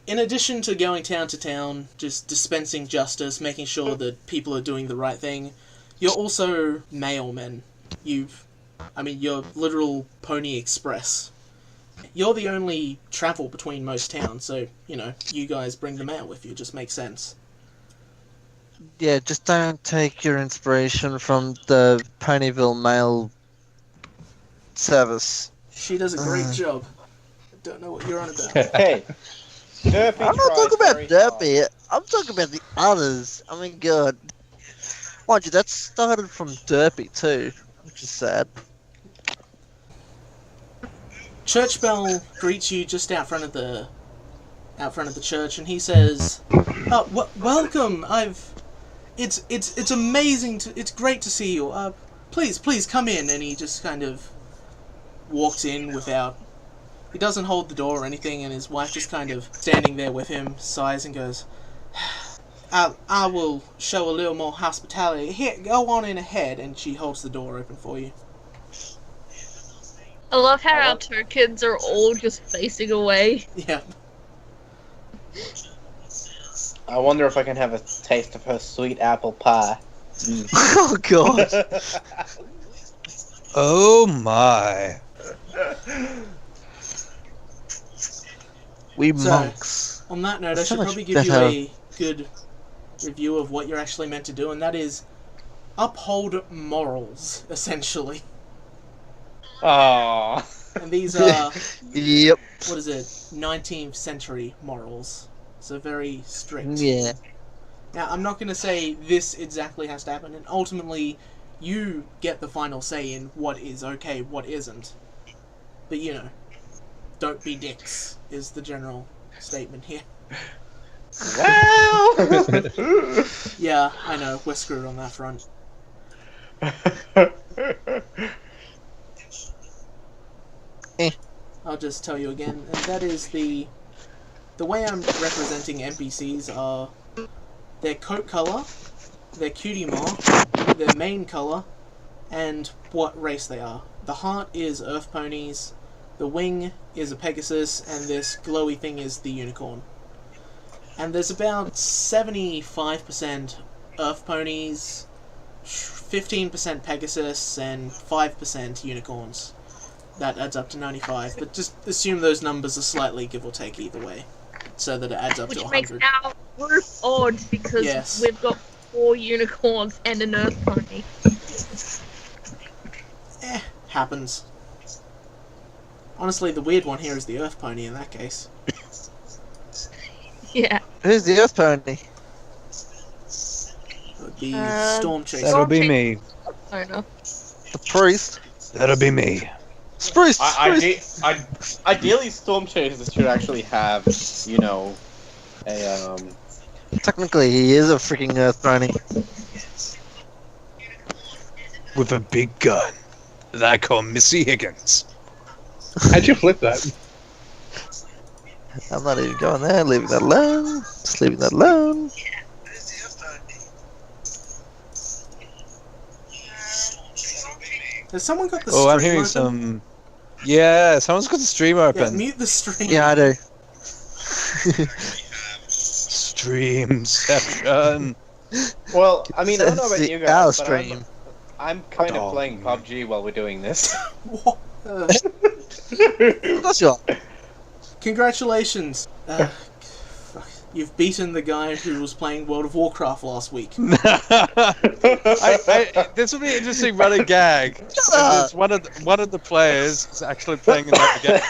in addition to going town to town, just dispensing justice, making sure that people are doing the right thing, you're also mailmen. You're literal Pony Express. You're the only travel between most towns, so, you guys bring the mail with you. It just makes sense. Yeah, just don't take your inspiration from the Ponyville mail service. She does a great job. I don't know what you're on about. Hey, Derpy I'm not talking about Derpy. I'm talking about the others. I mean, God. Mind you, that started from Derpy too, which is sad. Church bell greets you just out front of the church, and he says, "Oh, welcome. It's amazing it's great to see you. Please come in." And he just kind of walks in without. He doesn't hold the door or anything, and his wife just kind of standing there with him, sighs and goes, I will show a little more hospitality. Here, go on in ahead, and she holds the door open for you. I love how our two kids are all just facing away. Yeah. I wonder if I can have a taste of her sweet apple pie. Oh, God. Oh, my. We monks. On that note, I So should much probably give you better. a good review of what you're actually meant to do, and that is uphold morals, essentially. Aww. And these are, Yep. 19th century morals. So very strict. Yeah. Now, I'm not going to say this exactly has to happen, and ultimately, you get the final say in what is okay, what isn't. But, don't be dicks, is the general statement here. Well! Yeah, I know, we're screwed on that front. I'll just tell you again, and that is the way I'm representing NPCs are their coat colour, their cutie mark, their main colour, and what race they are. The heart is Earth Ponies, the wing is a Pegasus, and this glowy thing is the unicorn. And there's about 75% Earth Ponies, 15% Pegasus, and 5% unicorns. That adds up to 95, but just assume those numbers are slightly give or take either way, so that it adds up to 100. Which makes our group odd, because Yes. we've got 4 unicorns and an Earth Pony. Happens. Honestly, the weird one here is the Earth Pony in that case. Yeah. Who's the Earth Pony? The Storm Chaser. That'll be me. I don't know. The priest? That'll be me. Priest! Ideally, Storm Chasers should actually have, a, Technically, he is a freaking Earth Pony. With a big gun that I call Missy Higgins. How'd you flip that? I'm not even going there, leaving that alone. Just leaving that alone. Has someone got the Oh, I'm stream hearing open? some... Yeah, someone's got the stream Yeah, open. mute the stream. Yeah, I do. Streamception. well, I mean, I don't know about It's you our guys, but stream. I'm kind of Oh. playing PUBG while we're doing this. What? Of course you are. Congratulations. Fuck. You've beaten the guy who was playing World of Warcraft last week. This would be an interesting running gag. It's one of the players is actually playing another game.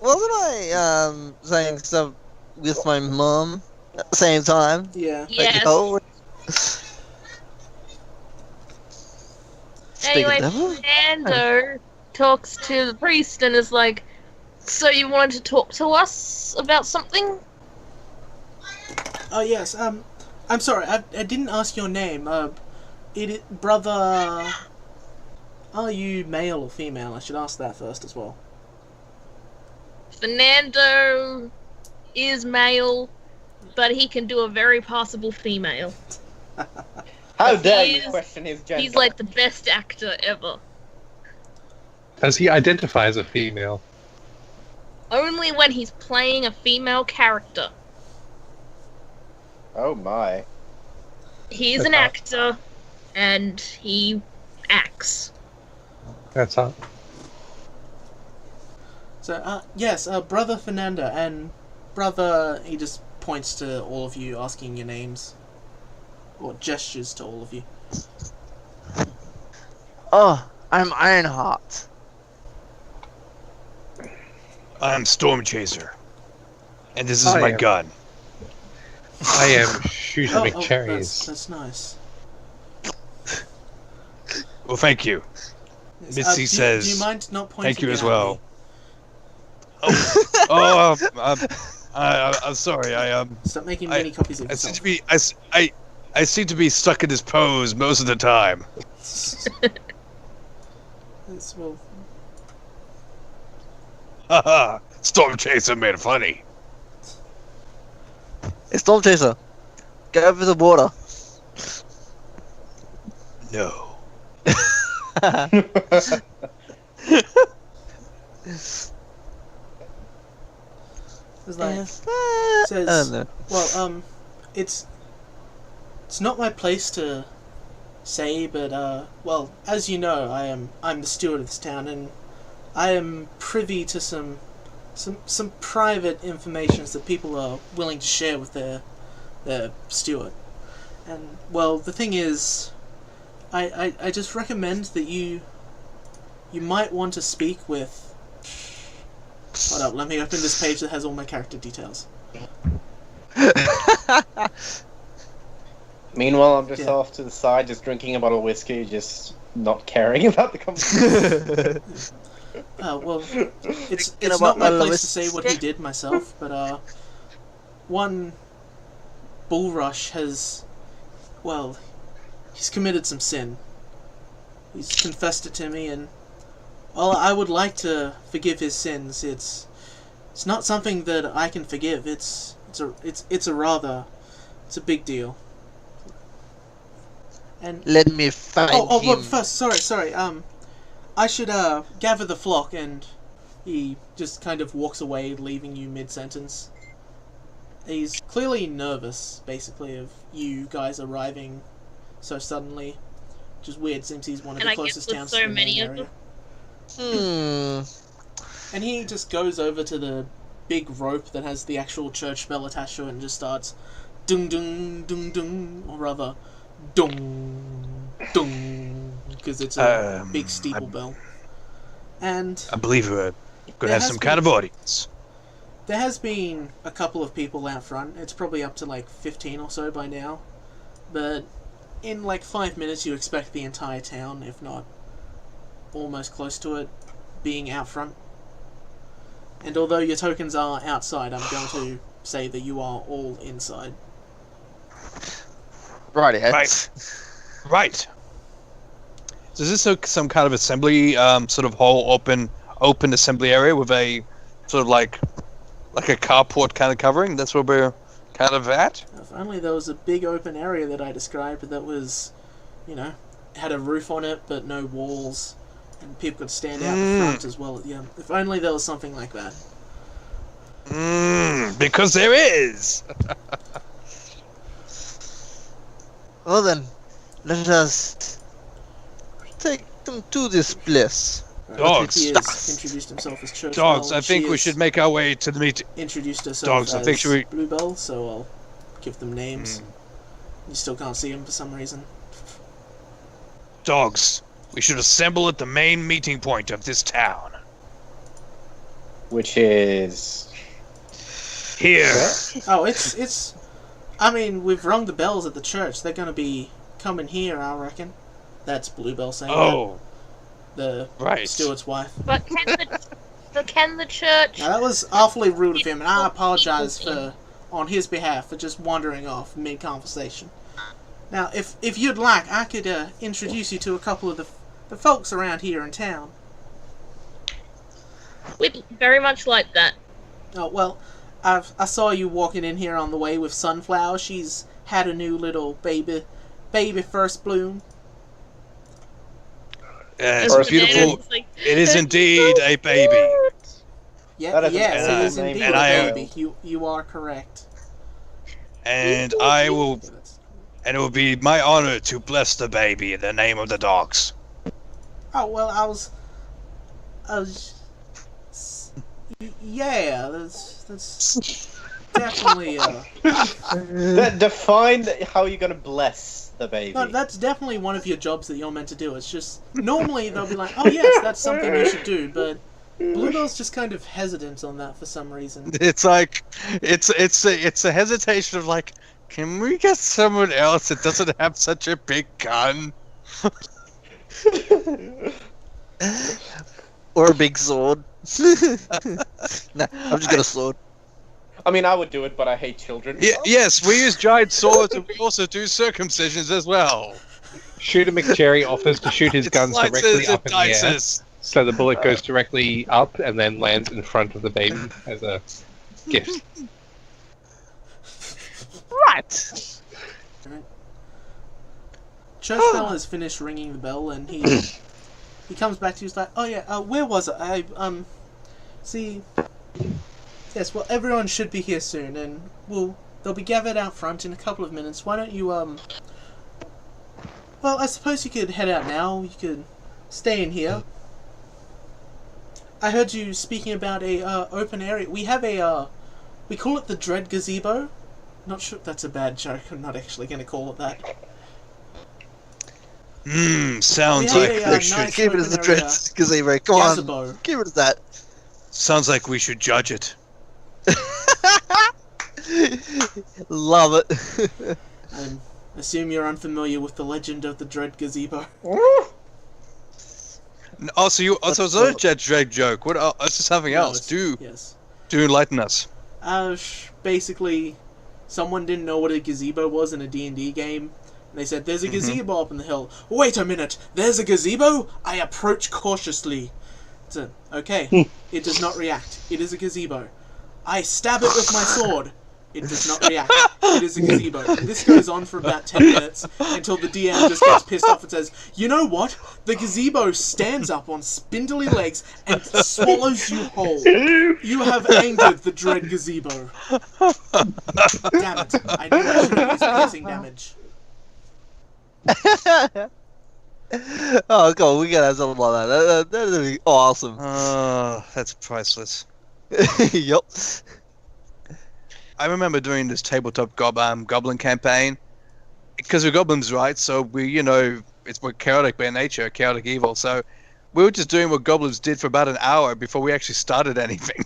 Wasn't I saying stuff with my mum at the same time? Yeah. Yes. Oh. Anyway, devil? Fernando talks to the priest and is like, "So you wanted to talk to us about something?" Oh, yes, I'm sorry, I didn't ask your name. Brother... Are you male or female? I should ask that first as well. Fernando is male, but he can do a very passable female. How dare you He's- question his gender? He's like the best actor ever. Does he identify as a female? only when he's playing a female character. Oh my. He's an actor, and he acts. That's hot. So, yes, Brother Fernando and Brother... He just points to all of you, asking your names. Or gestures to all of you. Oh, I'm Ironheart. I'm Storm Chaser. And this is I my am- gun. I am Shooter Oh, McCherries. that's nice. Well, thank you. Yes, Missy do says, you mind not pointing thank you it as at well. me? I'm sorry. Stop making many copies of I seem yourself. to be I seem to be stuck in this pose most of the time. It's, well, Haha. Storm Chaser made it funny. Hey, Storm Chaser. Go over the water. No. it's like, Yes. says- I don't know. well, it's not my place to say, but well, as you know, I'm the steward of this town, and I am privy to some private information that people are willing to share with their steward. And well, the thing is, I just recommend that you might want to speak with. Hold up, let me open this page that has all my character details. Meanwhile, I'm just Yeah. off to the side, just drinking a bottle of whiskey, just not caring about the conversation. Well, it's Thinking not about my my place to say what he did myself, but one Bullrush has, well, he's committed some sin. He's confessed it to me, and well, I would like to forgive his sins. It's not something that I can forgive. It's a big deal. And Let me find oh, him. well, first, sorry. I should gather the flock, and he just kind of walks away, leaving you mid-sentence. He's clearly nervous, basically, of you guys arriving so suddenly, which is weird since he's one of And the I guess closest with towns so to the main many of area. them. Hmm. And he just goes over to the big rope that has the actual church bell attached to it and just starts dung dung dung dung, or rather dung dung, because it's a big steeple bell. And I believe we're There gonna have has some been- kind of audience. there has been a couple of people out front. It's probably up to like 15 or so by now. But in like 5 minutes you expect the entire town, if not almost close to it, being out front. And although your tokens are outside, I'm going to say that you are all inside. Righty, Right. So is this some kind of assembly, sort of whole open assembly area with a sort of like a carport kind of covering? That's where we're kind of at. If only there was a big open area that I described that was, had a roof on it but no walls, and people could stand out the front as well. Yeah, if only there was something like that. Because there is. Well then, let us take them to this place. Dogs. He has introduced himself as Church Dogs, Bell. I think She we has should make our way to the meeting. introduced herself Dogs, I as think should we- Bluebell, so I'll give them names. You still can't see them for some reason. Dogs, we should assemble at the main meeting point of this town. Which is... Here. Oh, it's. I mean, we've rung the bells at the church. They're gonna be coming here, I reckon. That's Bluebell saying Oh, that. The right. steward's wife. But can the church? Now, that was awfully rude of him, and I apologize on his behalf for just wandering off mid-conversation. Now, if you'd like, I could introduce you to a couple of the folks around here in town. We'd very much like that. Oh, well, I saw you walking in here on the way with Sunflower. She's had a new little baby first bloom. It's First beautiful. It's like, It is "That's indeed so a baby. cute." Yeah, That is an yes, it old is name indeed for a a baby. You are correct. And Yeah, that's- and it will be my honor to bless the baby in the name of the dogs. Oh well, I was. Yeah, that's definitely. Define how you're gonna bless the baby. No, that's definitely one of your jobs that you're meant to do. It's just normally they'll be like, "Oh yes, that's something you should do," but Bluebell's just kind of hesitant on that for some reason. It's like it's a hesitation of like, can we get someone else that doesn't have such a big gun? Or a big sword. Nah, I'm just got a sword. I mean, I would do it, but I hate children. Yeah, yes, we use giant swords and we also do circumcisions as well. Shooter McCherry offers to shoot his guns directly up in the air, so the bullet goes directly up and then lands in front of the baby as a gift. Right. Church bell has finished ringing the bell, and he comes back to you. He's like, "Oh yeah, where was it? See, yes. Well, everyone should be here soon, and they'll be gathered out front in a couple of minutes. Why don't you Well, I suppose you could head out now. You could stay in here. I heard you speaking about a open area. We have we call it the Dread Gazebo. Not sure if that's a bad joke. I'm not actually going to call it that. Sounds We like have we a, should. nice Keep it as open a dread area gazebo. Come on. Gazibo. Keep it as that. Sounds like we should judge it. Love it. I assume you're unfamiliar with the legend of the Dread Gazebo. Also, it's not a jet drag joke. What? It's just something No, else. it's- Do Yes. enlighten us. Basically, someone didn't know what a gazebo was in a D&D game. And they said, "There's a gazebo up in the hill." Wait a minute, there's a gazebo? I approach cautiously. So, okay, it does not react. It is a gazebo. I stab it with my sword. It does not react. It is a gazebo. And this goes on for about 10 minutes until the DM just gets pissed off and says, "You know what? The gazebo stands up on spindly legs and swallows you whole. You have angered the Dread Gazebo." Damn it. I knew I should have used piercing damage. Oh, God, we gotta have something like that. That'd be awesome. That's priceless. Yup. I remember doing this tabletop goblin campaign because we're goblins, right? So we're chaotic by nature, chaotic evil. So we were just doing what goblins did for about an hour before we actually started anything.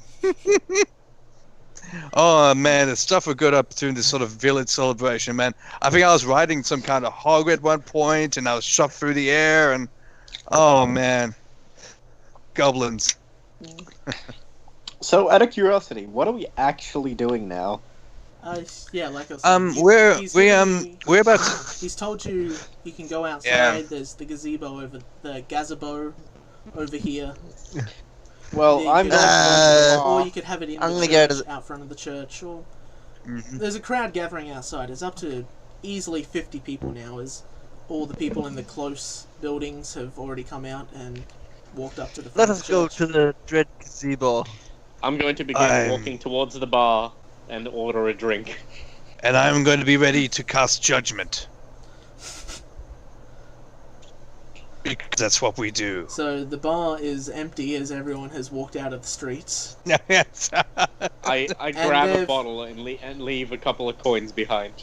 Oh man, the stuff we got up to this sort of village celebration, man. I think I was riding some kind of hog at one point, and I was shot through the air, and oh man, goblins. So, out of curiosity, what are we actually doing now? Yeah, like I was saying, We're about to... he's told you you can go outside. Yeah. There's the gazebo the Gazibo over here. Well, Yeah, I'm you going could- to or you could have it in I'm the gonna go church, to out front of the church, or Mhm. there's a crowd gathering outside. It's up to easily 50 people now, as all the people in the close buildings have already come out and walked up to the front Let of us the go church. to the Dread Gazebo. I'm going to begin I'm- walking towards the bar and order a drink. And I'm going to be ready to cast judgment. Because that's what we do. So the bar is empty as everyone has walked out of the streets. I grab a they've- bottle and leave a couple of coins behind.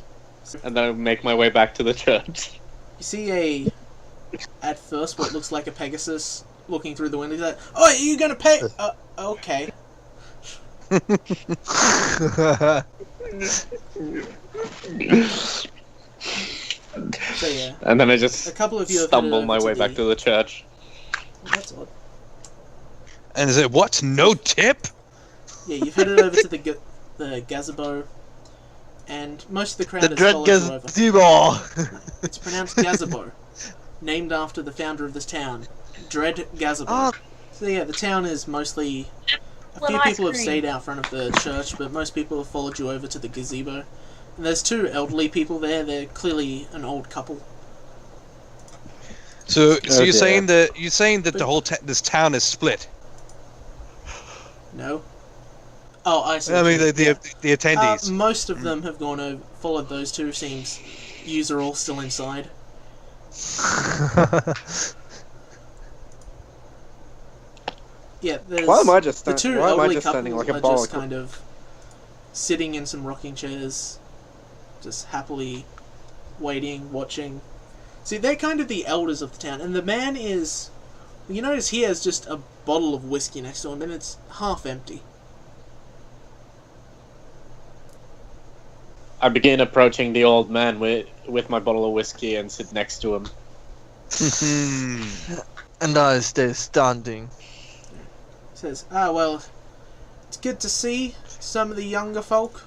And then I make my way back to the church. You see at first, what looks like a Pegasus looking through the window. He's like, "Oh, are you gonna pay?" Okay. So yeah, And then I a just couple of you have stumble headed my over way to back to the church. That's odd. And is it what? No tip? Yeah, you've headed over to the Gazibo, and most of the crowd The has Dread followed you over. Gazebo. It's pronounced Gazibo, named after the founder of this town, Dread Gazibo. Oh. So yeah, the town is mostly... A few Well, people have ice cream. stayed out front of the church, but most people have followed you over to the gazebo. And there's two elderly people there. They're clearly an old couple. So Oh, you're dear. saying that the whole this town is split? No, Oh, I see. I mean, Yeah. the attendees. Most of them have gone over, followed those two. Seems yous are all still inside. Yeah, there's Why am I just the two why am I elderly just couples standing like a are bollock? just kind of sitting in some rocking chairs, just happily waiting, watching. See, they're kind of the elders of the town, and the man is. You notice he has just a bottle of whiskey next to him, and it's half empty. I begin approaching the old man with my bottle of whiskey and sit next to him. And I stay standing. Says, well, it's good to see some of the younger folk.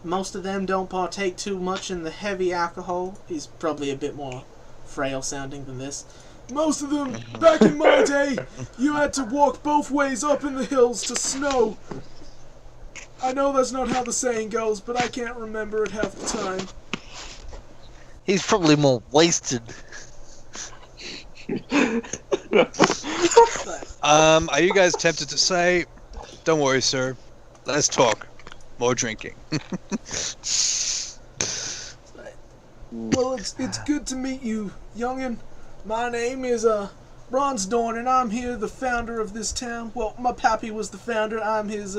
Most of them don't partake too much in the heavy alcohol. He's probably a bit more frail sounding than this. Most of them, back in my day, you had to walk both ways up in the hills to snow. I know that's not how the saying goes, but I can't remember it half the time. He's probably more wasted. Are you guys tempted to say, "Don't worry, sir. Let's talk. More drinking." Well, it's good to meet you, youngin'. My name is Bronsdorn, and I'm here, the founder of this town. Well, my pappy was the founder. I'm his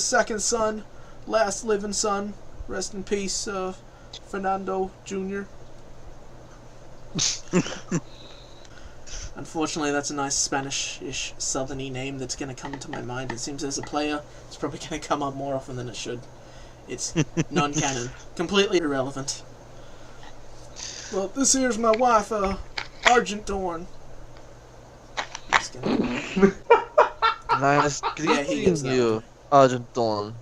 second son, last living son. Rest in peace, Fernando Jr. Unfortunately, that's a nice Spanish-ish southerny name that's going to come to my mind. It seems as a player, it's probably going to come up more often than it should. It's non-canon. Completely irrelevant. Well, this here's my wife, Argent Dorn. Nice Yeah, he greeting gets that you, Argent Dawn.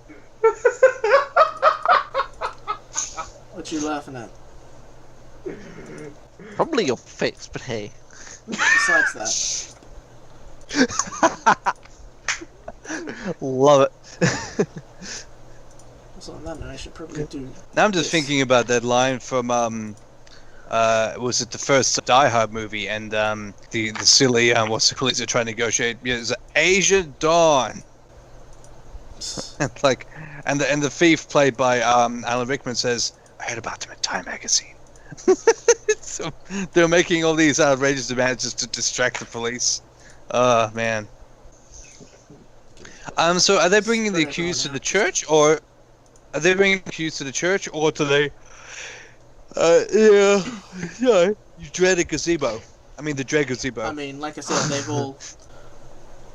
What you laughing at? Probably your face, but hey. Besides that. Love it. So on that note, I should probably do... Now I'm just this. thinking about that line from was it the first Die Hard movie, and the silly what's the police are trying to negotiate? Yeah, it's Asian Dawn. And like, and the thief played by Alan Rickman says, "I heard about them in Time magazine." So they're making all these outrageous demands just to distract the police. Oh man. So are they bringing the accused to the church, or are they bringing the accused to the church, or to the you dread a gazebo. I mean, the dread gazebo. I mean, like I said, they've all...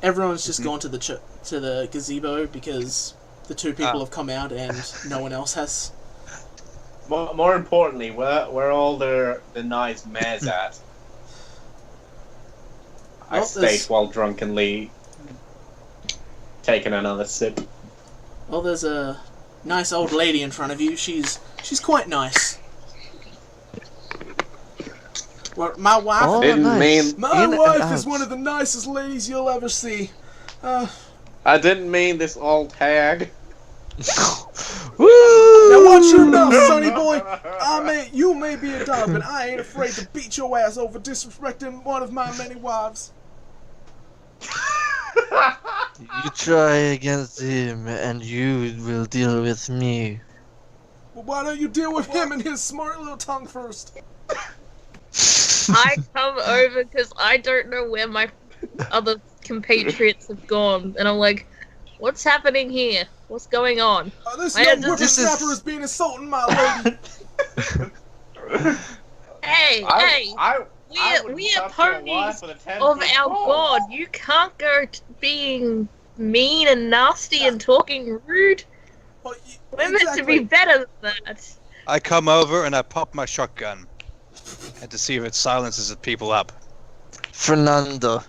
Everyone's just gone to the to the gazebo because the two people have come out and no one else has. More importantly, where all the nice mares at? I Well, state while drunkenly taking another sip. Well, there's a nice old lady in front of you. She's quite nice. Well, my wife. Oh, Didn't nice. mean My In and wife out. is one of the nicest ladies you'll ever see. I didn't mean this old hag. Woo! Now watch your mouth, sonny boy. You may be a dog, but I ain't afraid to beat your ass over disrespecting one of my many wives. You try against him, and you will deal with me. Well, why don't you deal with him and his smart little tongue first? I come over because I don't know where my other compatriots have gone, and I'm like, what's happening here? What's going on? This I young had to- whippersnapper is being insulting my lady. Hey, we are ponies of our god. You can't go being mean and nasty and talking rude. Well, We're meant to be better than that. I come over and I pop my shotgun, and to see if it silences the people up. Fernando,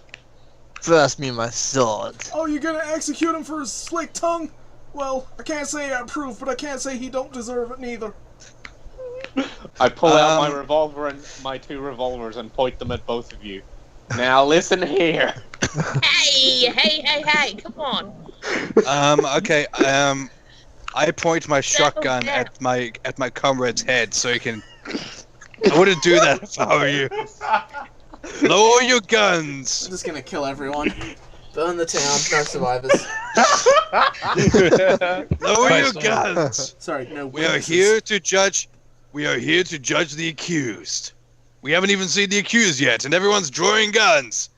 pass me my sword. Oh, you're gonna execute him for his slick tongue? Well, I can't say I approve, but I can't say he don't deserve it neither. I pull out my revolver and my two revolvers and point them at both of you. Now listen here. Hey, come on. Okay. I point my shotgun down. at my comrade's head so he can. I wouldn't do that if I were you. Lower your guns. I'm just gonna kill everyone. Burn the town. No survivors. Lower your Nice. guns. Sorry, no. We are witnesses. here to judge. We are here to judge the accused. We haven't even seen the accused yet, and everyone's drawing guns.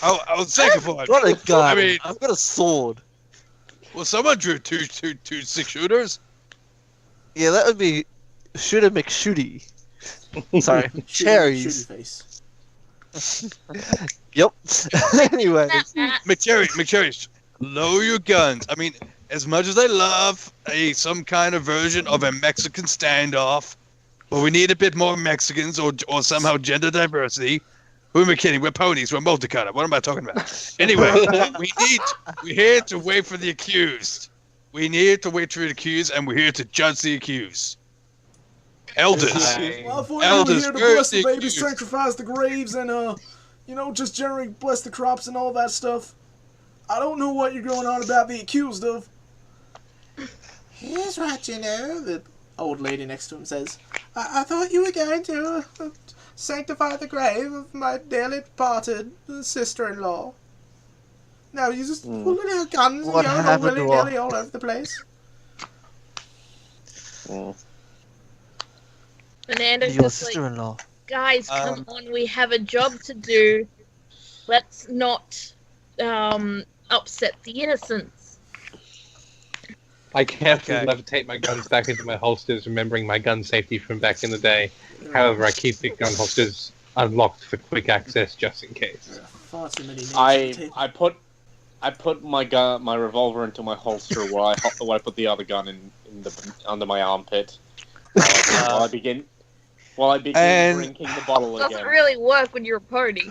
I'll sacrifice. Got a gun. I mean, I've got a sword. well, someone drew two 6-shooters. Yeah, that would be Shooter McShooty. Sorry, Shooty- cherries. shooty face. Yep. Anyway, McCherry, lower your guns. I mean, as much as I love some kind of version of a Mexican standoff, but we need a bit more Mexicans or somehow gender diversity. Who am I kidding? We're ponies. We're multicolor. What am I talking about? Anyway, we're here to wait for the accused. We need to wait for the accused, and we're here to judge the accused. Elders. Well, I thought you were Elders, here to where's bless the the babies, accused? sacrifice the graves, and just generally bless the crops and all that stuff. I don't know what you're going on about the accused of. Here's what you know, the old lady next to him says. I thought you were going to sanctify the grave of my dearly departed sister-in-law. No, you just pulling out guns What and going all happened to her? willy-nilly all over the place. Fernando's your just like, sister-in-law. guys, come on, we have a job to do. Let's not upset the innocents. I carefully Okay. levitate my guns back into my holsters, remembering my gun safety from back in the day. However, I keep the gun holsters unlocked for quick access just in case. Far too many names on the table. I put my revolver into my holster while I put the other gun under my armpit. While I begin And- drinking the bottle Doesn't again. really work when you're a pony.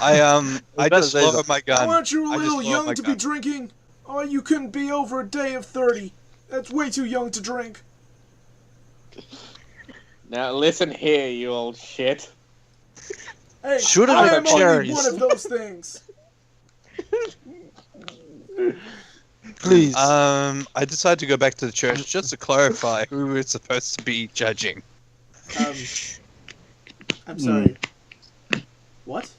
I better just say lowered my gun. Aren't you a I just little lowered young my to be gun. drinking? Oh, you couldn't be over a day of 30. That's way too young to drink. Now listen here, you old shit. Hey, Shoot him I with am only cherries. one of those things. Please. I decided to go back to the church just to clarify who we're supposed to be judging. I'm sorry. What?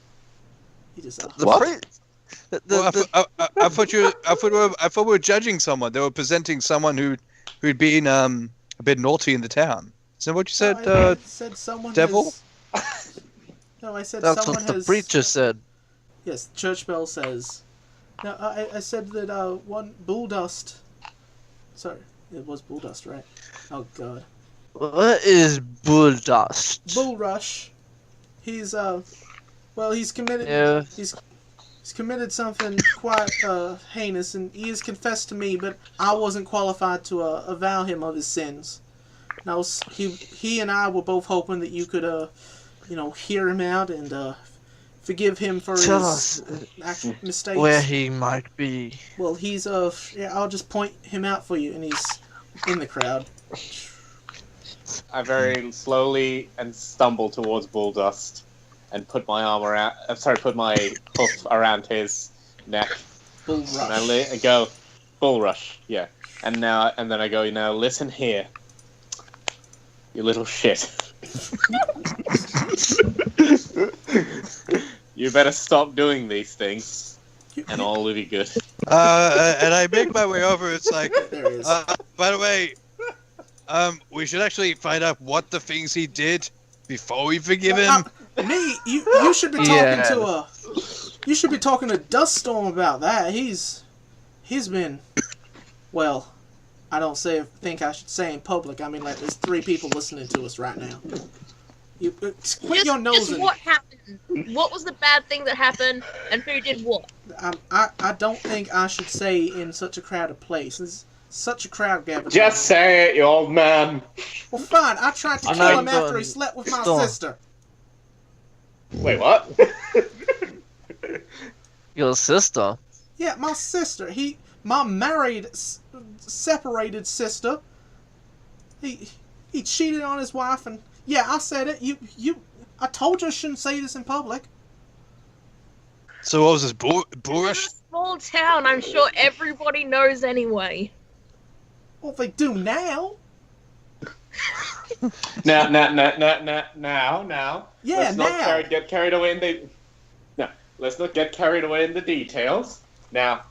He just the What? pri- the, Well, the, I thought we were judging someone. They were presenting someone who'd been a bit naughty in the town. Isn't that what you said? I said someone devil? has... No, I said that's someone what the has... preacher said. Yes, church bell says. No, I said that one bulldust... Sorry, it was bulldust, right? Oh, God. What is bull dust? Bullrush. He's he's committed. Yeah. He's committed something quite heinous, and he has confessed to me, but I wasn't qualified to avow him of his sins. Now he and I were both hoping that you could hear him out and forgive him for Tell his us actual mistakes. where he might be. Well, he's I'll just point him out for you, and he's in the crowd. I very slowly and stumble towards Bulldust and put my arm around. Put my hoof around his neck. Bull And rush. I go, Bull Rush, yeah. And then I go, now listen here, you little shit. You better stop doing these things, and all will be good. And I make my way over. It's like, There he is. by the way, we should actually find out what the things he did before we forgive him. Me, you should be talking Yeah. you should be talking to Duststorm about that. He's been, well, I don't think I should say in public. I mean, like, there's 3 people listening to us right now. You quit your nose Just and what happened? What was the bad thing that happened, and who did what? I don't think I should say in such a crowded place. There's such a crowd gathered. Just say it, you old man. Well, fine. I tried to I kill know him you after don't- he slept with my Storm. sister. Wait, what? Your sister. Yeah, my sister. My married, separated sister. He cheated on his wife, and yeah, I said it. I told you I shouldn't say this in public. So what was this, It's boorish? a small town. I'm sure everybody knows anyway. Well, they do now. Now. Yeah, Let's not now. get carried away. And let's not get carried away in the details. Now,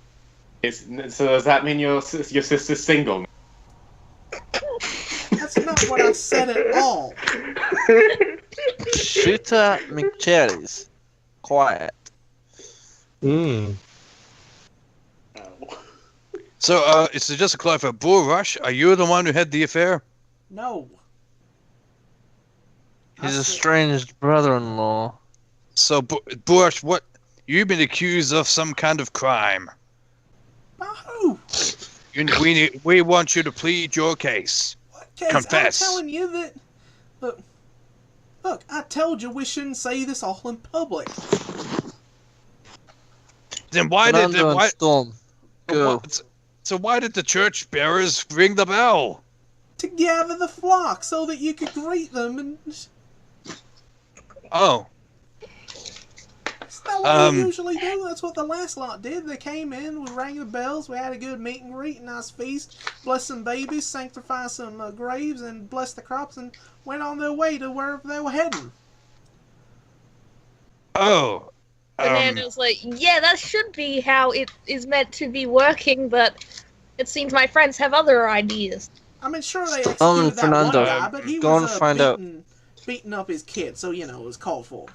so does that mean your sister's single? That's not what I said at all. Shooter McCherry's. Quiet. So, it's just a clarify. Bull Rush, are you the one who had the affair? No. His estranged brother-in-law. So, Bull Rush, what? You've been accused of some kind of crime. By who? We want you to plead your case. What case? Confess. I'm telling you that... Look, I told you we shouldn't say this all in public. Then why did... Storm. Go. So why did the church bearers ring the bell? To gather the flock so that you could greet them and... Oh. Isn't that what we usually do? That's what the last lot did. They came in, we rang the bells, we had a good meet and greet, nice feast, blessed some babies, sanctified some graves, and blessed the crops, and went on their way to wherever they were heading. Oh. Fernando's like, yeah, that should be how it is meant to be working, but it seems my friends have other ideas. I mean, sure, they executed that Fernando, one guy, but he go was and find out. beating up his kid, so, you know, it was called for.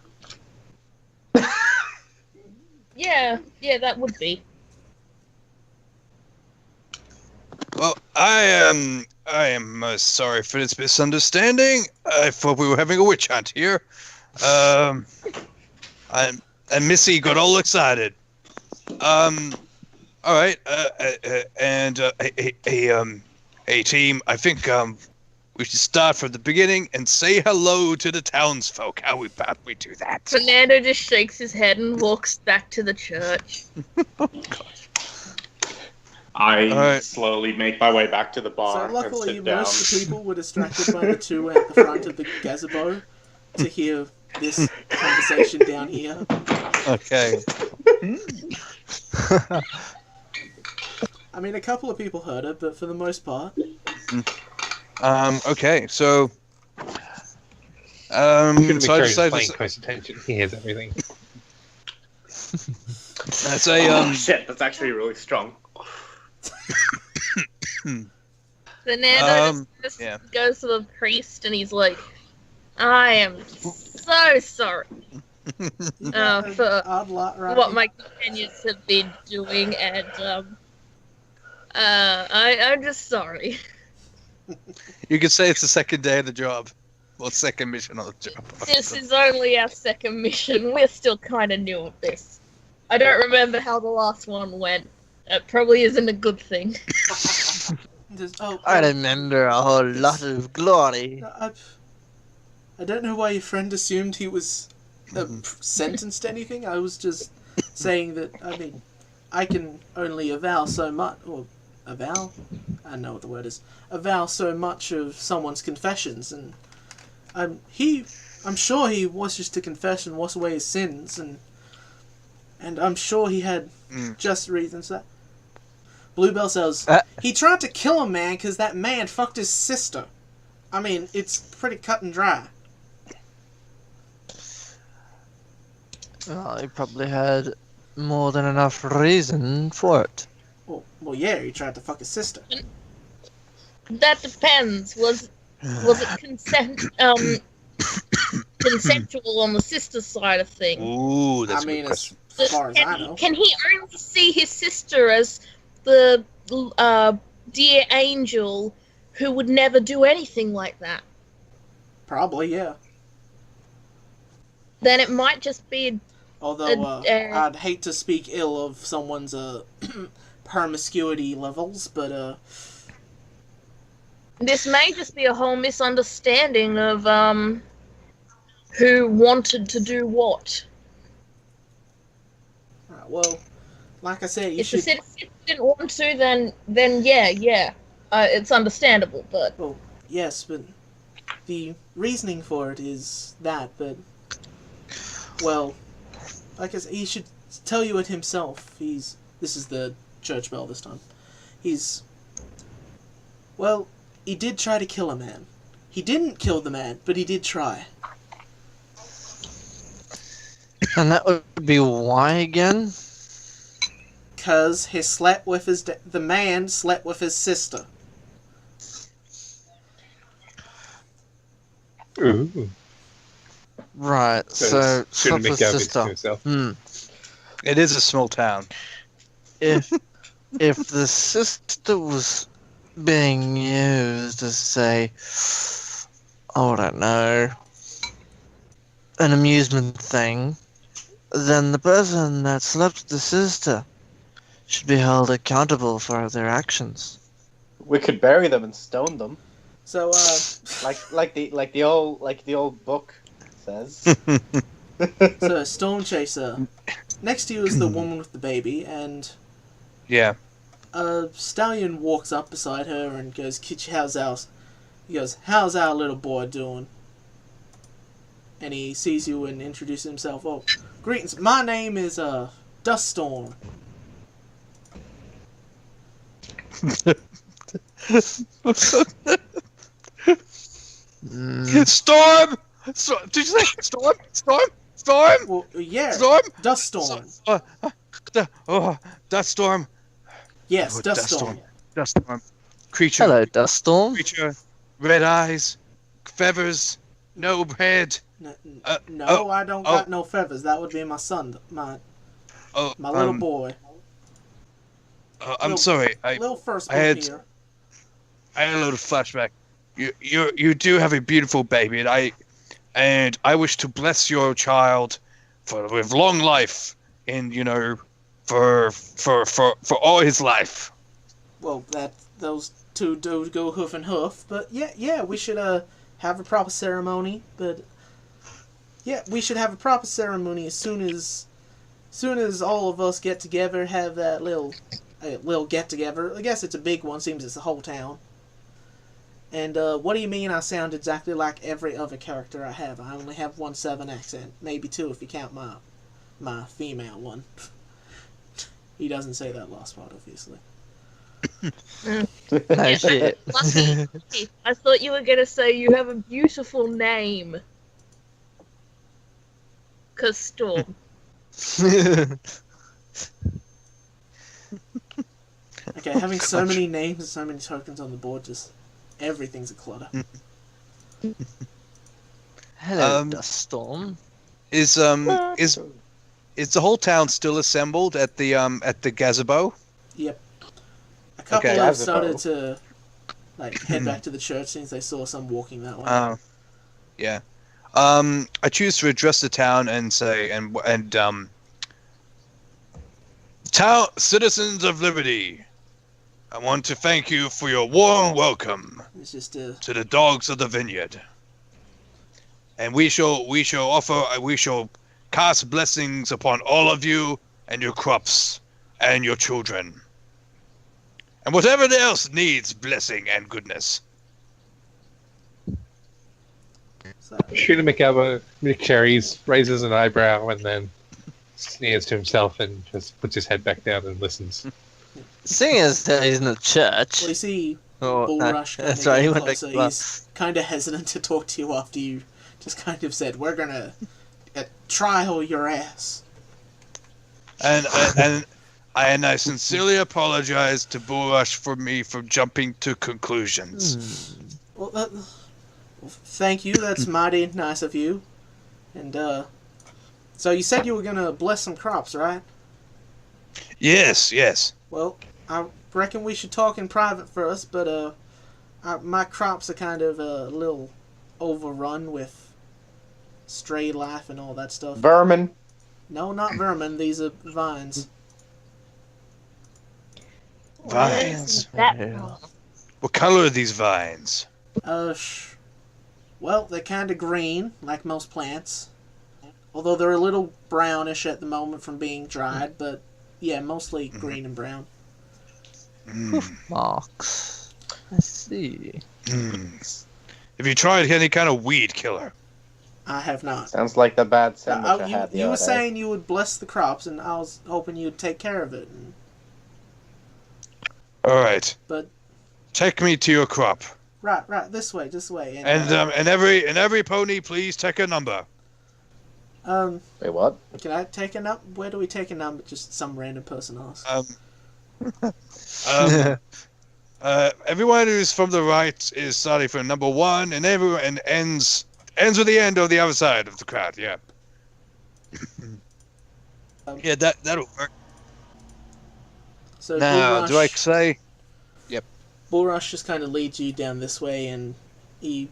Yeah, that would be. Well, I am sorry for this misunderstanding. I thought we were having a witch hunt here. And Missy got all excited. All right. Hey team, I think we should start from the beginning and say hello to the townsfolk. How about we do that? Fernando just shakes his head and walks back to the church. I slowly make my way back to the bar So luckily, and sit down. most of the people were distracted by the two at the front of the Gazibo to hear this conversation down here. Okay. I mean, a couple of people heard it, but for the most part... Okay, so... Shouldn't be so I sure he's decided paying to... close attention. He hears everything. That's a, Oh, shit, that's actually really strong. Fernando just yeah. goes to the priest and he's like, I am so sorry for Odd lot, right? what my companions have been doing, and I'm just sorry. You could say it's the second day of the job. Well, second mission on the job. This is only our second mission. We're still kind of new at this. I don't remember how the last one went. It probably isn't a good thing. I remember a whole lot of glory. I don't know why your friend assumed he was sentenced to anything. I was just saying that, I mean, I can only avow so much, or avow? I don't know what the word is. Avow so much of someone's confessions, and I'm sure he wishes to confess and wash away his sins, and I'm sure he had just reasons for that. Bluebell says, he tried to kill a man because that man fucked his sister. I mean, it's pretty cut and dry. Well, he probably had more than enough reason for it. Well, yeah, he tried to fuck his sister. That depends. Was it consensual on the sister's side of things? Ooh, that's I mean, a good question. as far as I know. Can he only see his sister as the dear angel who would never do anything like that? Probably, yeah. Then it might just be... Although, I'd hate to speak ill of someone's promiscuity levels, but, This may just be a whole misunderstanding of, who wanted to do what. Right, well, like I said, If the citizen didn't want to, then yeah. It's understandable, but... Well, yes, but the reasoning for it is that, but... Well, like I said, he should tell you it himself. This is the church bell this time. Well, he did try to kill a man. He didn't kill the man, but he did try. And that would be why again? Cause the man slept with his sister. Ooh. Right, so shouldn't make slept with out sister. himself. It is a small town. If the sister was being used as, say, I don't know, an amusement thing, then the person that slept with the sister should be held accountable for their actions. We could bury them and stone them, So, like the old book says. so Storm Chaser. Next to you is the woman with the baby, and Yeah. a stallion walks up beside her and goes, He goes, how's our little boy doing? And he sees you and introduces himself. Oh, greetings. My name is Duststorm. Storm! Did you say storm? Storm? Well, yeah, Storm? Duststorm. Duststorm. Yes, Oh, Duststorm. Duststorm. Creature. Hello, Duststorm. Creature. Red eyes. Feathers. No head. No, I don't got no feathers. That would be my son, my little boy. I'm sorry. Little firstborn I had here. a little flashback. You do have a beautiful baby, and I wish to bless your child with long life, and for all his life. Well, those two do go hoof and hoof, but yeah, we should have a proper ceremony. But yeah, we should have a proper ceremony as soon as all of us get together, have that little get together. I guess it's a big one. Seems it's the whole town. And what do you mean I sound exactly like every other character I have? I only have one Southern accent, maybe two if you count my female one. He doesn't say that last part, obviously. No shit. Lucky. I thought you were gonna say you have a beautiful name. 'Cause Storm. Okay, having so many names and so many tokens on the board, just everything's a clutter. Hello, Duststorm. Is the whole town still assembled at the Gazibo? Yep. A couple Okay. have started to head back to the church since they saw some walking that way. Yeah. I choose to address the town and say, town citizens of Liberty, I want to thank you for your warm welcome It's just to the dogs of the Vineyard, and we shall cast blessings upon all of you and your crops and your children, and whatever else needs blessing and goodness. so, Shooter McCherries raises an eyebrow and then sneers to himself and just puts his head back down and listens. Seeing as that he's in the church. well, you see Oh, Bullrush kind that's of right, he getting went back closer. to the He's kind of hesitant to talk to you after you just kind of said, we're gonna trial your ass. And I sincerely apologize to Bullrush for jumping to conclusions. Well, thank you. That's mighty nice of you. And, so you said you were gonna bless some crops, right? Yes. Well, I reckon we should talk in private first, but, my crops are kind of a little overrun with stray life and all that stuff. Vermin. No, not vermin. These are vines. Vines. That Yeah. What color are these vines? Well, they're kind of green, like most plants. Although they're a little brownish at the moment from being dried, but yeah, mostly green and brown. Marks. I see. Have you tried any kind of weed killer? I have not. Sounds like the bad sandwich I had the you other were day. saying you would bless the crops, and I was hoping you'd take care of it. All right. But Take me to your crop. right, this way. And every pony, please take a number. Wait, what? Can I take a number? Where do we take a number? Just some random person asks. Everyone who's from the right is starting from number 1, and everyone ends with the end of the other side of the crowd. Yeah. Yeah, that'll work. So Now, do I Bullrush, say? Bullrush just kind of leads you down this way, and he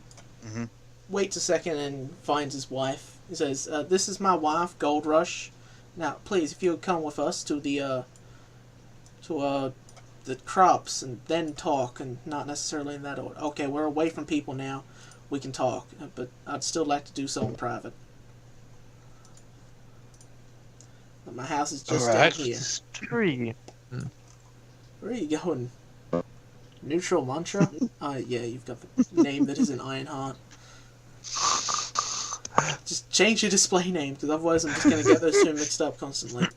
waits a second and finds his wife. He says, "This is my wife, Gold Rush. Now, please, if you'll come with us to the crops and then talk, and not necessarily in that order. Okay, we're away from people now. We can talk, but I'd still like to do so in private. But my house is just down here. Tree. Where are you going? Neutral Mantra? Yeah, you've got the name that is an Ironheart. Just change your display name, because otherwise I'm just going to get those two mixed up constantly.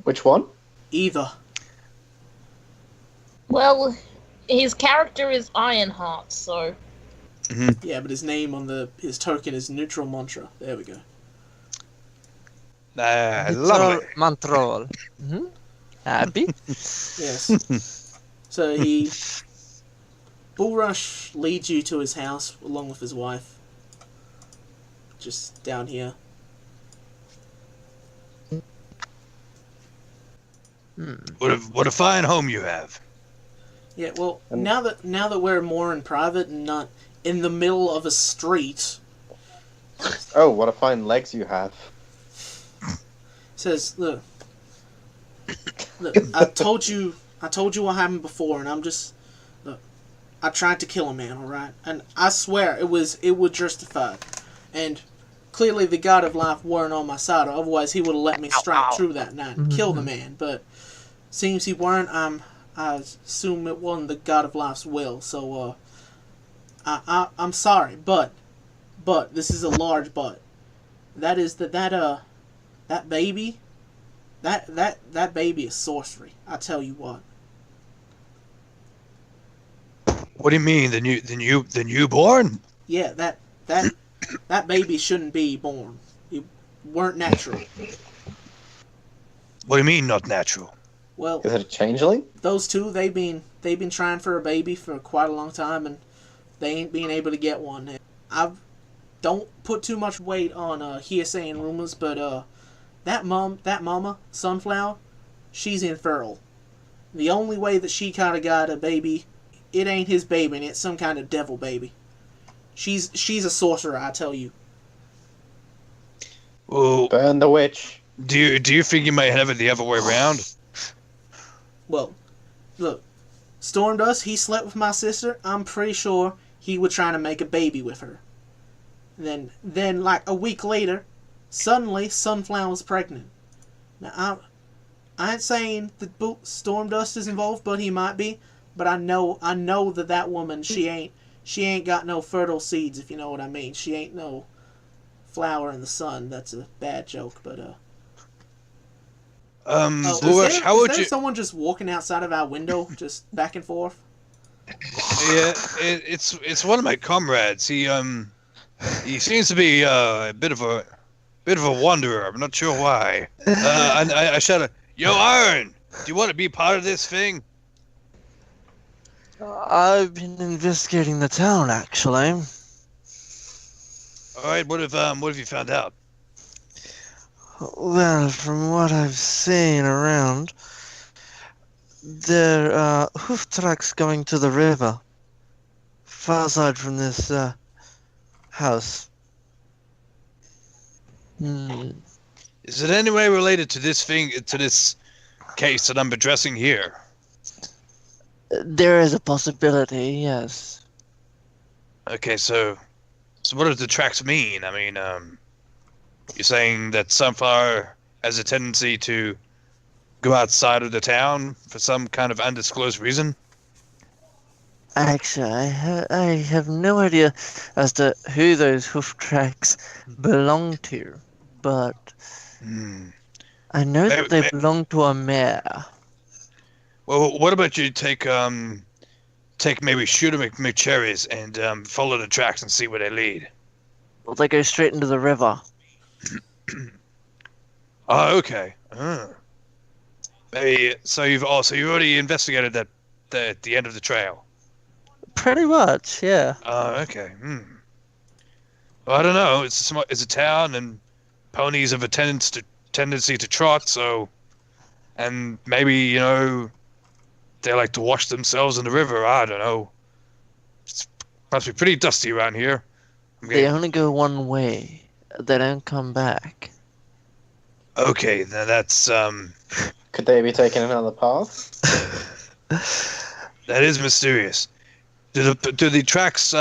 Which one? Either. Well, his character is Ironheart, so... Yeah, but his name on his token is Neutral Mantra. There we go. Lovely. Mantrol. Happy? Yes. So Bullrush leads you to his house along with his wife. Just down here. What a fine home you have. Yeah, well, now that we're more in private and not in the middle of a street. Oh, what a fine legs you have. Says, look, I told you what happened before, and look, I tried to kill a man, alright? And I swear it was justified. And clearly the God of Life weren't on my side, or otherwise he would have let me strike through that night and kill the man. But seems he weren't. I assume it wasn't the God of Life's will. So I'm sorry, but this is a large but. That is that baby. That baby is sorcery. I tell you what. What do you mean, the newborn? Yeah, that baby shouldn't be born. It weren't natural. What do you mean, not natural? Well, Is it a changeling? those two they've been trying for a baby for quite a long time, and they ain't being able to get one. I don't put too much weight on hearsay and rumors, but that mama Sunflower, she's infertile. The only way that she kind of got a baby, it ain't his baby, and it's some kind of devil baby. She's a sorcerer, I tell you. Well, Burn the witch. do you think you might have it the other way around? Well, look, Stormdust, he slept with my sister. I'm pretty sure he was trying to make a baby with her. Then like a week later, suddenly Sunflower was pregnant. Now, I ain't saying that Stormdust is involved, but he might be. But I know that woman, she ain't got no fertile seeds, if you know what I mean. She ain't no flower in the sun. That's a bad joke, but Bullrush, how would is there you? someone just walking outside of our window, just back and forth? Yeah, it's one of my comrades. He seems to be a bit of a wanderer. I'm not sure why. I shouted, "Yo, Iron, do you want to be part of this thing?" I've been investigating the town, actually. All right, what have you found out? Well, from what I've seen around, there are hoof tracks going to the river, far side from this house. Is it any way related to this case that I'm addressing here? There is a possibility, yes. Okay, so what does the tracks mean? I mean, you're saying that Sunflower has a tendency to go outside of the town for some kind of undisclosed reason? Actually, I have no idea as to who those hoof tracks belong to, but I know that they belong to a mare. Well, what about you take maybe Shooter McCherry's and follow the tracks and see where they lead? Or they go straight into the river. Oh, okay. Maybe, so you've already investigated the end of the trail. Pretty much, yeah. Oh, okay. Well, I don't know. It's a town, and ponies have a tendency to trot. So, and maybe they like to wash themselves in the river. I don't know. It must be pretty dusty around here. They only go one way. They don't come back. Okay, now that's Could they be taking another path? that is mysterious. Do the tracks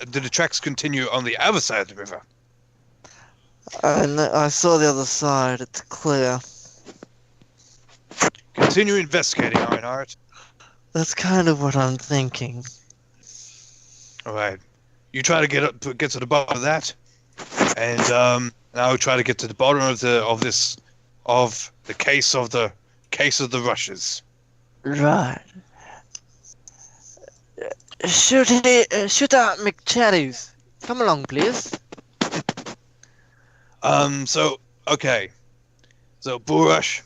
Do the tracks continue on the other side of the river? I saw the other side. It's clear. Continue investigating, Ironheart. That's kind of what I'm thinking. All right, you try to get to the bottom of that, and I'll try to get to the bottom of the case of the rushes. Right. Shoot out McChatties. Come along, please. Okay. So, Bull Rush,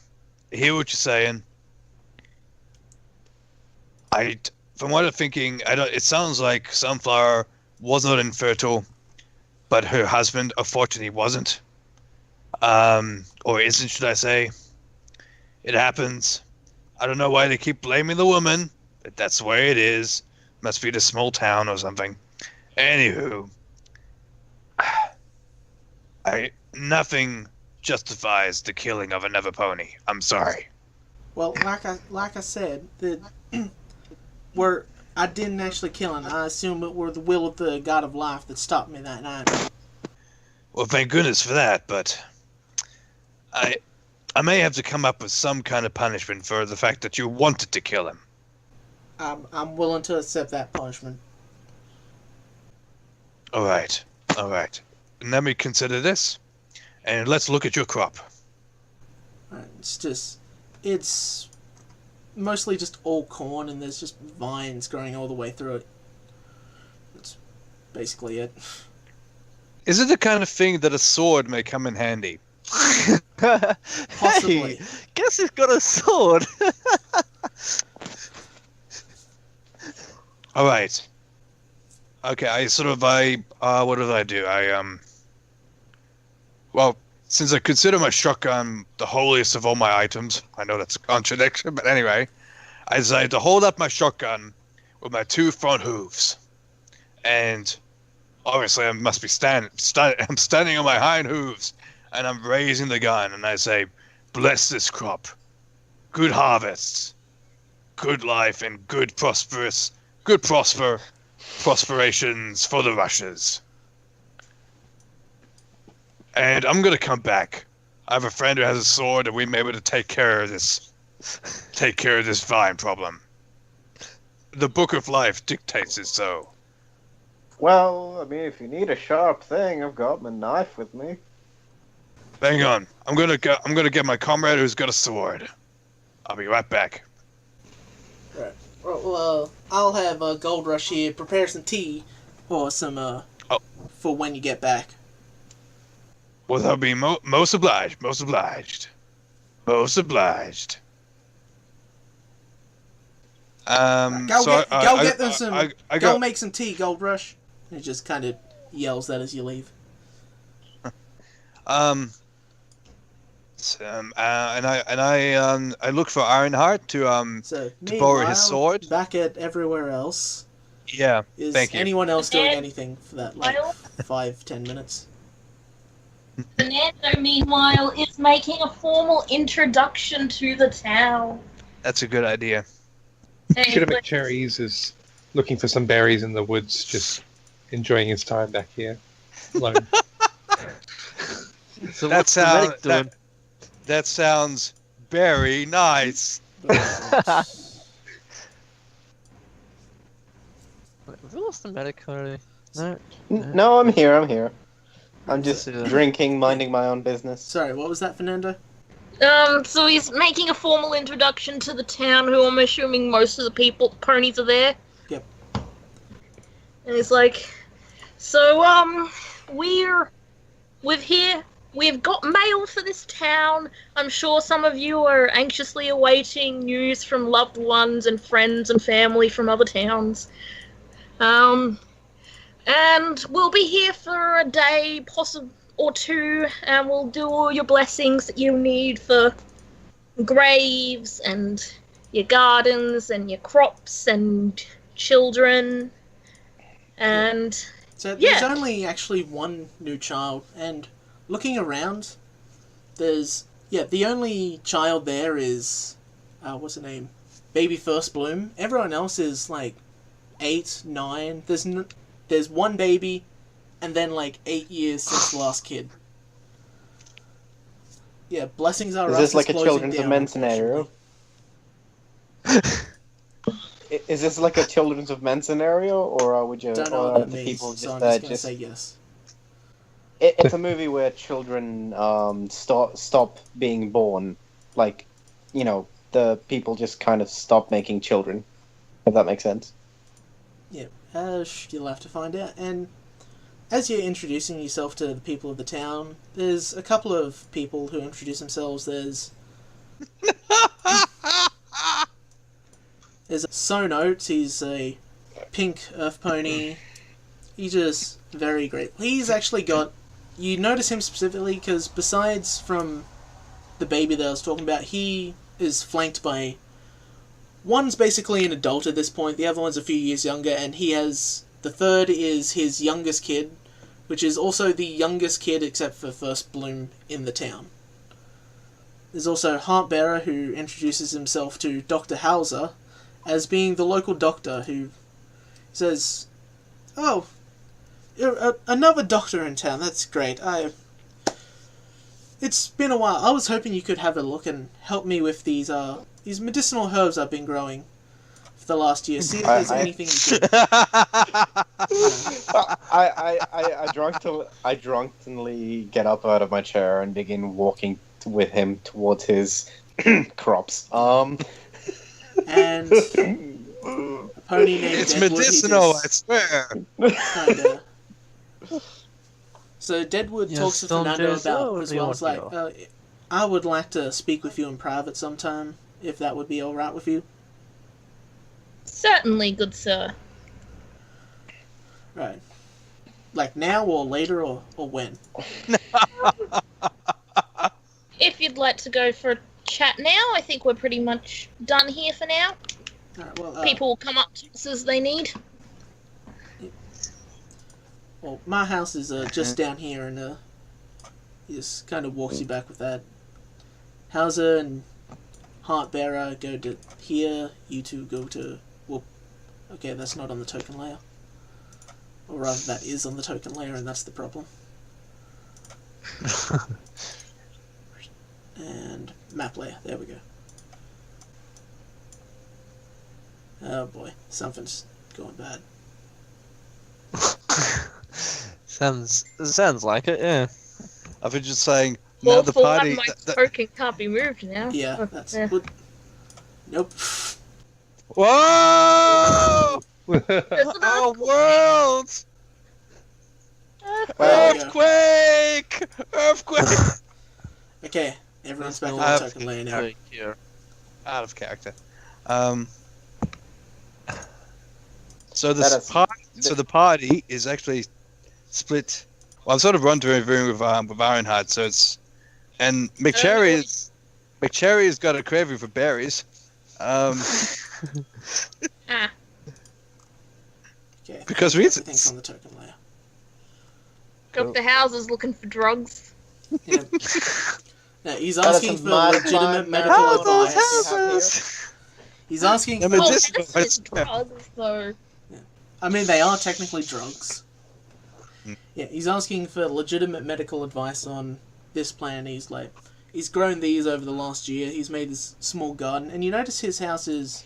I hear what you're saying. From what I'm thinking, it sounds like Sunflower was not infertile, but her husband, unfortunately, wasn't. Or isn't, should I say. It happens. I don't know why they keep blaming the woman, but that's the way it is. Must be the small town or something. Anywho, nothing justifies the killing of another pony. I'm sorry. Well, like I said, I didn't actually kill him. I assume it were the will of the God of Life that stopped me that night. Well, thank goodness for that, but I may have to come up with some kind of punishment for the fact that you wanted to kill him. I'm willing to accept that punishment. All right. And let me consider this, and let's look at your crop. It's mostly just all corn, and there's just vines growing all the way through it. That's basically it. Is it the kind of thing that a sword may come in handy? Possibly. Hey, guess he's got a sword. All right. Okay, what did I do? Well, since I consider my shotgun the holiest of all my items, I know that's a contradiction, but anyway, I decided to hold up my shotgun with my two front hooves. And obviously I must be I'm standing on my hind hooves, and I'm raising the gun, and I say, bless this crop. Good harvests. Good life and good prosperations for the rushes. And I'm gonna come back. I have a friend who has a sword, and we may be able to take care of this vine problem. The Book of Life dictates it so. Well, I mean, if you need a sharp thing, I've got my knife with me. Hang on. I'm gonna get my comrade who's got a sword. I'll be right back. Right. Well, I'll have Gold Rush here prepare some tea or some for when you get back. Well, that'll be most obliged. Most obliged. Most obliged. Get them some. Go make some tea, Gold Rush. And he just kind of yells that as you leave. And I look for Ironheart to borrow his sword. Back at everywhere else. Yeah. Thank you. Is anyone else doing anything for that 5-10 minutes? Fernando, meanwhile, is making a formal introduction to the town. That's a good idea. Shooter McCherries is looking for some berries in the woods, just enjoying his time back here alone. So what's the medic doing? That sounds very nice. Have we lost the medic already? No. No, I'm here. I'm just drinking, minding my own business. Sorry, what was that, Fernando? So he's making a formal introduction to the town, who I'm assuming most of the ponies are there. Yep. And he's like, so, we've got mail for this town. I'm sure some of you are anxiously awaiting news from loved ones and friends and family from other towns. And we'll be here for a day, possible or two, and we'll do all your blessings that you need for graves and your gardens and your crops and children. And so there's only actually one new child, and looking around, there's the only child there is what's her name? Baby First Bloom. Everyone else is like 8, 9. There's one baby, and then like 8 years since the last kid. Yeah, blessings are. Is this like a Children's of Men scenario? Is this like a Children's of Men scenario, or would you? Don't know or what that the means, people so just I'm just gonna say yes. It's a movie where children stop being born, like, the people just kind of stop making children. If that makes sense. Yeah, you'll have to find out. And as you're introducing yourself to the people of the town, there's a couple of people who introduce themselves. There's Son Oates. He's a pink earth pony. He's just very great. He's actually got... You notice him specifically because besides from the baby that I was talking about, he is flanked by... One's basically an adult at this point, the other one's a few years younger, and he has... The third is his youngest kid, which is also the youngest kid except for First Bloom in the town. There's also Heartbearer, who introduces himself to Dr. Hauser as being the local doctor, who says, "Oh, you're another doctor in town, that's great. It's been a while. I was hoping you could have a look and help me with these medicinal herbs I've been growing for the last year. See if there's anything you can..." I drunkenly get up out of my chair and begin walking with him towards his crops. And a pony named It's Deadwood, medicinal, I swear. Kinda. So Deadwood Yes, talks to don't Fernando do so, about as do you well. want It's like, to I would like to speak with you in private sometime, if that would be alright with you. Certainly, good sir. Right. Like now or later or when? If you'd like to go for a chat now, I think we're pretty much done here for now. Alright, well, People will come up to us as they need. well, my house is just down here, and he just kind of walks you back with that. Hauser and Heartbearer go to here. You two go to... Well, okay, that's not on the token layer. Or rather, that is on the token layer, and that's the problem. And map layer. There we go. Oh boy, something's going bad. Sounds like it, yeah. I've been just saying, Well, now the for party... one, my token can't be moved now. Yeah, that's... Yeah. Nope. Whoa! There's another Our world! There we go. Earthquake! Earthquake! Okay, everyone's back on I the have token layer now. Right here. Out of character. So the party is actually split. Well, I'm sort of rendezvousing with Ironheart, so it's... And McCherry's got a craving for berries. Ah, Okay, Because everything's on the token layer. Dr. House is looking for drugs. Yeah. Now, he's That is asking some for modified legitimate medical marijuana advice. you have here. He's asking Yeah, for... but Oh, this- that's it's- just drugs, though. I mean, they are technically drugs. Hmm. Yeah, he's asking for legitimate medical advice on this plan. He's like... He's grown these over the last year. He's made this small garden. And you notice his house is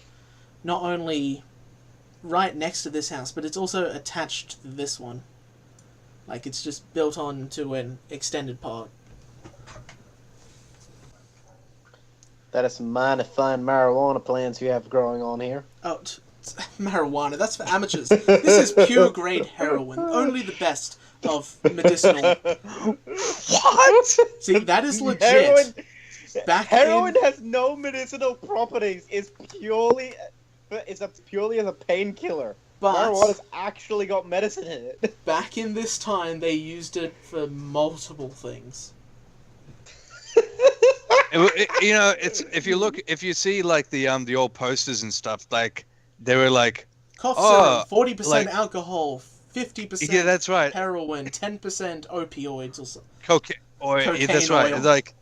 not only right next to this house, but it's also attached to this one. Like, it's just built on to an extended part. That is some mighty fine marijuana plants you have growing on here. Oh, marijuana. That's for amateurs. This is pure grade heroin. Only the best of medicinal. What? See, that is legit. Heroin has no medicinal properties. It's purely as a painkiller. But Marijuana's actually got medicine in it. back in this time, they used it for multiple things. It's if you see like the old posters and stuff, like they were like Cough Oh, syrup, 40% like- alcohol, 50% yeah, that's right, heroin, 10% opioids or something. cocaine, or Cocaine that's right, oil. like,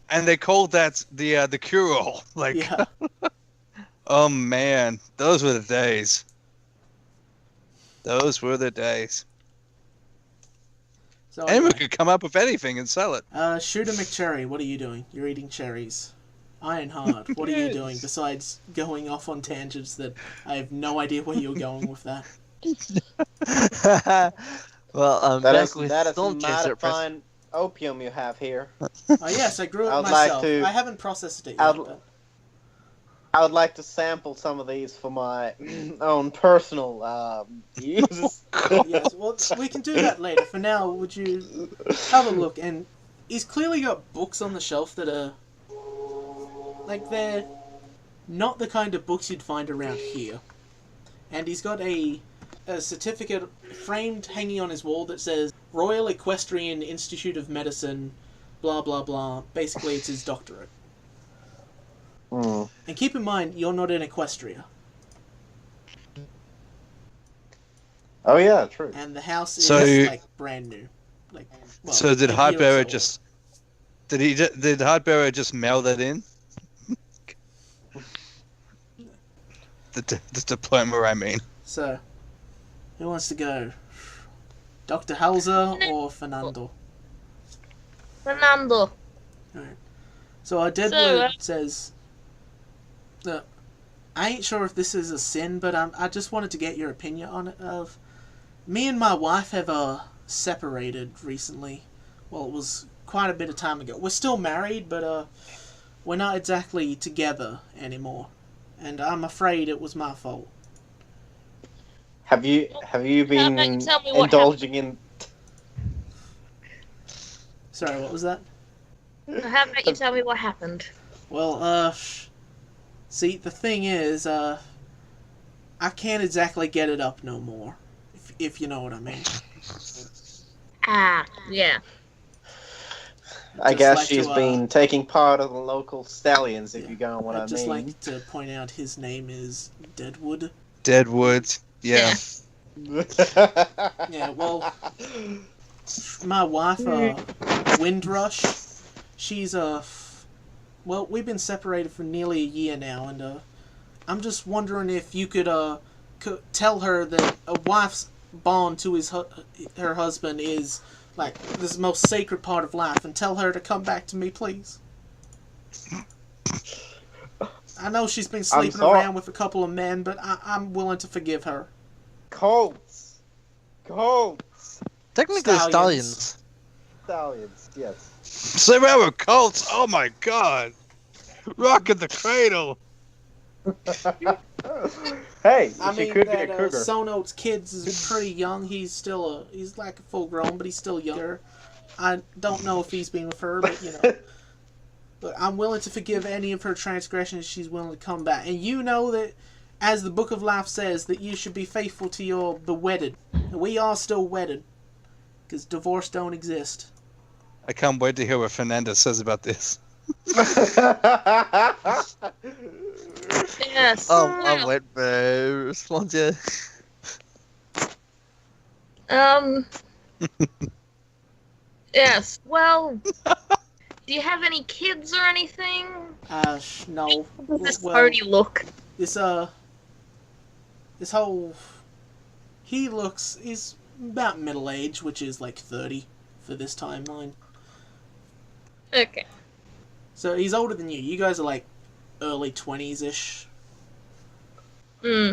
and they called that the cure all. Like, Yeah. oh man, those were the days. Those were the days. So Anyone anyway, could come up with anything and sell it. Shooter McCherry, what are you doing? You're eating cherries. Ironheart, what are you doing besides going off on tangents that I have no idea where you're going with that? Well, That back is with mighty Stormchaser. fine opium you have here. Oh yes, I grew it I would myself. like to- I haven't processed it yet. I'd- But... I would like to sample some of these for my own personal uses. Yes, well, we can do that later. For now, would you have a look? And he's clearly got books on the shelf that are like they're not the kind of books you'd find around here. And he's got a certificate framed hanging on his wall that says Royal Equestrian Institute of Medicine, blah blah blah. Basically, it's his doctorate. Hmm. And keep in mind, you're not in Equestria, Oh yeah, true. and the house is So- like brand new. Like, well, So did a year or Heartbearer so just? Did Heartbearer just mail that in? the diploma, I mean. So, who wants to go? Dr. Hauser or Fernando? Fernando. So our Deadwood So, says that I ain't sure if this is a sin, but I just wanted to get your opinion on it. Of me and my wife have separated recently. Well, it was quite a bit of time ago. We're still married, but we're not exactly together anymore, and I'm afraid it was my fault. Have you been about you tell me what indulging in? Sorry, what was that? How about you tell me what happened? Well, see, the thing is, I can't exactly get it up no more, if you know what I mean. Ah, yeah. I Just guess like she's to, been taking part of the local stallions, if yeah. you go on what I I'd just mean. like to point out his name is Deadwood. Deadwood. Yeah. Yeah, well, my wife, Windrush, she's well, we've been separated for nearly a year now, and I'm just wondering if you could tell her that a wife's bond to her husband is like this most sacred part of life, and tell her to come back to me, please. I know she's been sleeping sorry. around with a couple of men, but I'm willing to forgive her. Colts. Technically, Stallions. stallions. Yes. So our cults. Oh my god. Rocking the cradle. Hey, I she mean, could be a that cougar. Sono's kids is pretty young. He's still he's like a full grown, but he's still younger. I don't know if he's been with her, but you know. But I'm willing to forgive any of her transgressions. She's willing to come back, and you know that, as the Book of Life says, that you should be faithful to your bewedded. And we are still wedded, because divorce don't exist. I can't wait to hear what Fernanda says about this. Yes. I'm wait for response. Yeah. Yes. Well, do you have any kids or anything? No. How does this Well, party look? This whole, he's about middle age, which is like 30 for this timeline. Okay. So he's older than you. You guys are like early 20s-ish. Hmm.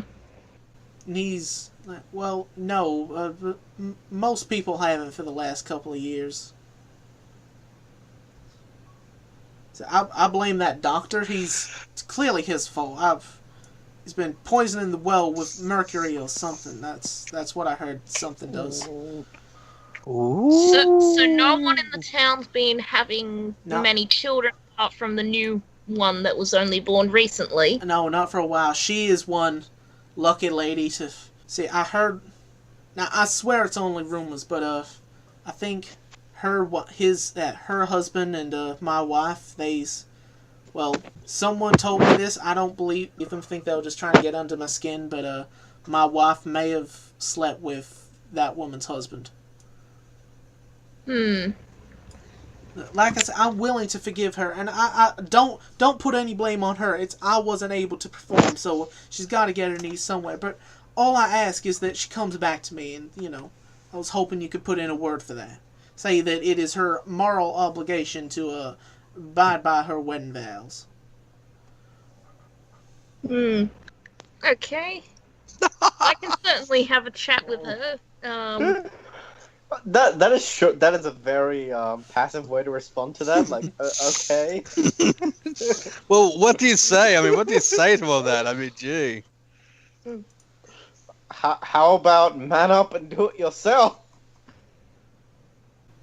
And he's like, well, no, most people haven't for the last couple of years. So I blame that doctor. It's clearly his fault. He's been poisoning the well with mercury or something. That's what I heard something does. So no one in the town's been having many children apart from the new one that was only born recently. No, not for a while. She is one lucky lady to see. I heard. Now I swear it's only rumors, but I think her husband and my wife, someone told me this. I don't believe them. Think they were just trying to get under my skin, but my wife may have slept with that woman's husband. Like I said, I'm willing to forgive her, and I don't put any blame on her. It's I wasn't able to perform, so she's got to get her knees somewhere. But all I ask is that she comes back to me, and I was hoping you could put in a word for that. Say that it is her moral obligation to abide by her wedding vows. Okay. I can certainly have a chat with her. That is a very passive way to respond to that. Like, okay. Well, what do you say? I mean, what do you say to all that? I mean, gee. How about man up and do it yourself?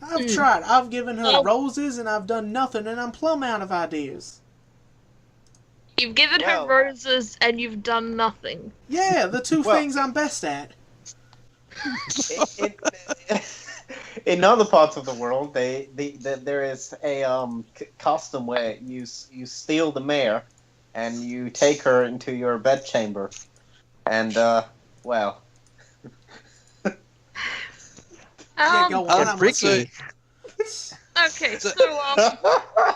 I've tried. I've given her roses, and I've done nothing, and I'm plumb out of ideas. You've given her roses, and you've done nothing. Yeah, the two things I'm best at. In other parts of the world, there is a custom where you steal the mare, and you take her into your bedchamber, and well. Yeah, go on. Freaky. Okay, so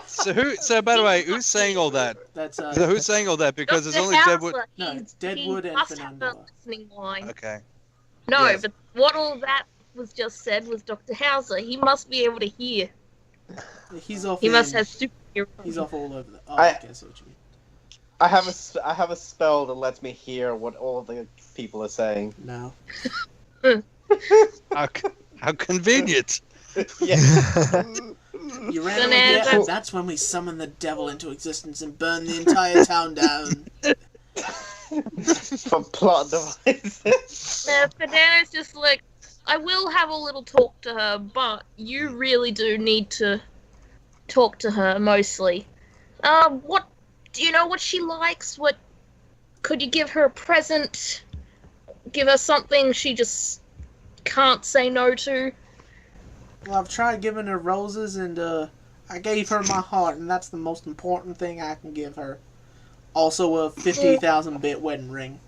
So by the way, who's saying all that? That's So who's saying all that? Because Dr. there's only Hauser, Deadwood. No, it's Deadwood he and must have Fernando. a listening line. Okay. No, Yes. but what all that was just said was Dr. Hauser. He must be able to hear. He's off. He must have superhero. He's off all over the. Oh, I guess what you mean. I have a spell that lets me hear what all the people are saying. No. How convenient. Yeah. You ran away. Yeah, that's when we summon the devil into existence and burn the entire town down. For plot devices. Fernando's just like, I will have a little talk to her, but you really do need to talk to her mostly. What do you know what she likes? What could you give her a present? Give her something she just can't say no to? Well, I've tried giving her roses, and I gave her my heart, and that's the most important thing I can give her. Also, a 50,000 bit wedding ring.